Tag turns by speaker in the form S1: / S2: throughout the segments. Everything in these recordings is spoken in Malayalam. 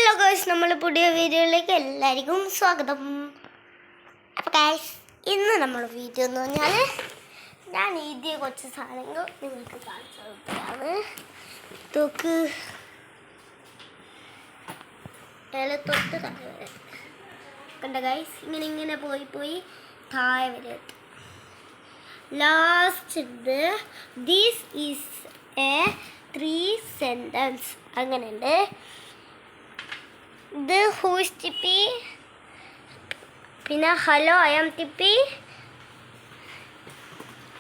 S1: ഹലോ ഗൈസ്, നമ്മൾ പുതിയ വീഡിയോയിലേക്ക് എല്ലാവർക്കും സ്വാഗതം. അപ്പോൾ ഗൈസ്, ഇന്ന് നമ്മൾ വീഡിയോ എന്ന് പറഞ്ഞാൽ ഞാൻ എഴുതിയ കുറച്ച് സാധനങ്ങൾ നിങ്ങൾക്ക് കാണിച്ചു കൊടുത്തതാണ്. തൊക്ക് തൊട്ട് താഴെ വരെ കണ്ട ഗൈസ്, ഇങ്ങനെ പോയി താഴെ വരെ എത്തും. Last this is A 3 sentence അങ്ങനെയുണ്ട്. ഇത് ഹൂസ് ടിപ്പി, പിന്നെ ഹലോ ഐ ആം ടിപ്പി,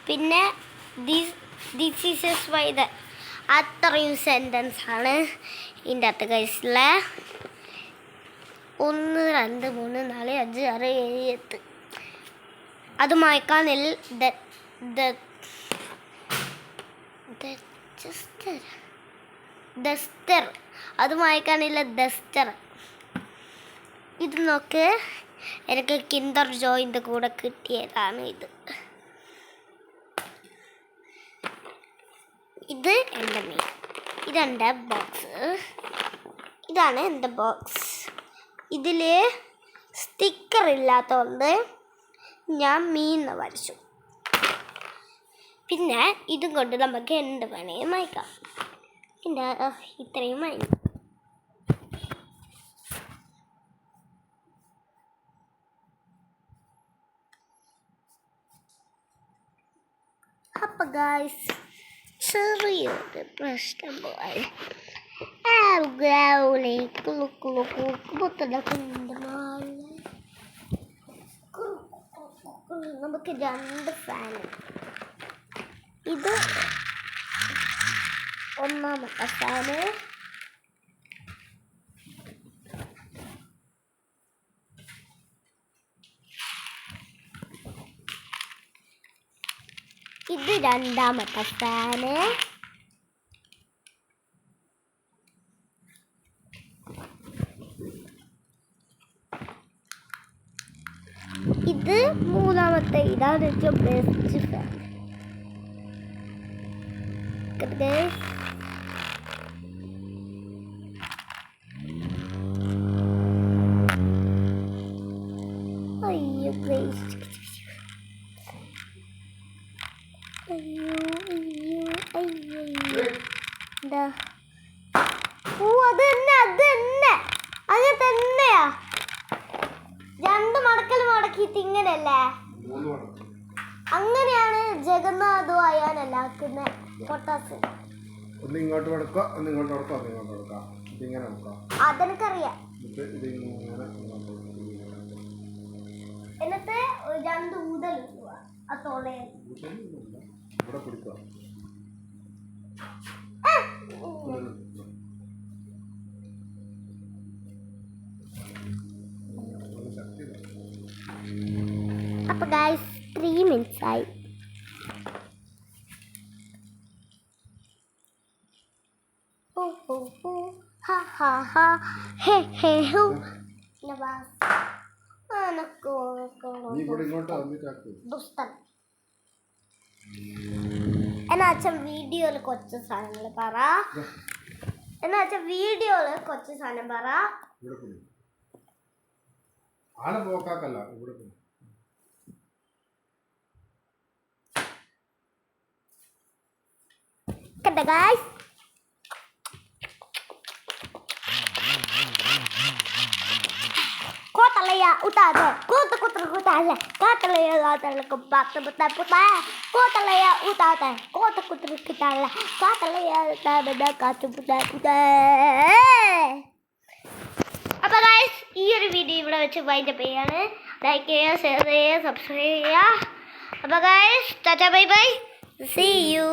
S1: പിന്നെ this is S Y the. അത്രയും സെൻറ്റൻസ് ആണ് ഇതിൻ്റെ അകത്ത് ഗൈസിൽ. 1 2 3 4 5 6 7 8. അത് മായ്ക്കാനിൽ ഡസ്റ്റർ, അത് മായ്ക്കാനില്ല ഡസ്റ്റർ. ഇത് നോക്ക്, എനിക്ക് കിൻഡർ ജോയിൻ്റെ കൂടെ കിട്ടിയതാണ് ഇത്. ഇത് എൻ്റെ മെയിൻ, ഇതെൻ്റെ ബോക്സ്. ഇതാണ് എൻ്റെ ബോക്സ്. ഇതിൽ സ്റ്റിക്കർ ഇല്ലാത്തതുകൊണ്ട് ഞാൻ മീൻ വരച്ചു. പിന്നെ ഇതും കൊണ്ട് നമുക്ക് എന്ത് വേണേലും വായിക്കാം. പിന്നെ ഇത്രയും വായി. അപ്പം ഗൈസ്, ചെറിയൊരു പ്രശ്നം പോയി. നമുക്ക് 2 ഫാൻ. ഇത് ഒന്നാമത്തെ ഫാന്, ഇത് രണ്ടാമത്തെ ഫാന്, ഇത് മൂന്നാമത്തെ. ഇതാണ് ഏറ്റവും ബെസ്റ്റ് ഫാൻ. അയ്യോ വേസ്റ്റ്, അയ്യോ എന്താ? അത് തന്നെ അങ്ങനെ തന്നെയാ. 2 മടക്കൽ മടക്കിയിട്ട് ഇങ്ങനെയല്ലേ? അങ്ങനെയാണ് ജഗന്നാഥും അയാനല്ല ആക്കുന്നത്. പൊട്ടാസ്
S2: ഇങ്ങോട്ട് കൊടുക്കാം, ഇങ്ങോട്ട് കൊടുക്കാം, ഇങ്ങോട്ട് കൊടുക്കാം. ഇതിങ്ങനെ കൊടുക്കാം.
S1: അതെനിക്കറിയാം. എന്നിട്ട് 2 ഊതൽ അതോടെ
S2: ഇവിടെ പിടിക്കാം. അപ്പൊ ഗൈസ് 3 minutes ആയി. എന്നാ വീഡിയോയില് കുറച്ച് സാധനങ്ങൾ പറ. ആന പോക്കാക്കല്ല ഇവിടെ.
S1: കണ്ട ഗൈസ്, കോട്ടലയ ഉത്താതെ കൂത്തല കാട്ടലയ കാട്ടലക്ക് പത്ത് പുത്ത കോട്ടലയ ഉത്താതെ കോട്ടക്കുത്തിരിക്കിട്ടല്ല കാട്ടലയ കാറ്റു പുത്ത. അപ്പോൾ ഗൈസ്, ഈ ഒരു വീഡിയോ ഇവിടെ വെച്ച് വൈൻഡപ്പ് ചെയ്യാണ്. ലൈക്ക് ചെയ്യുക, ഷെയർ ചെയ്യുക, സബ്സ്ക്രൈബ് ചെയ്യുക. അപ്പോൾ guys, tata bye bye, see U.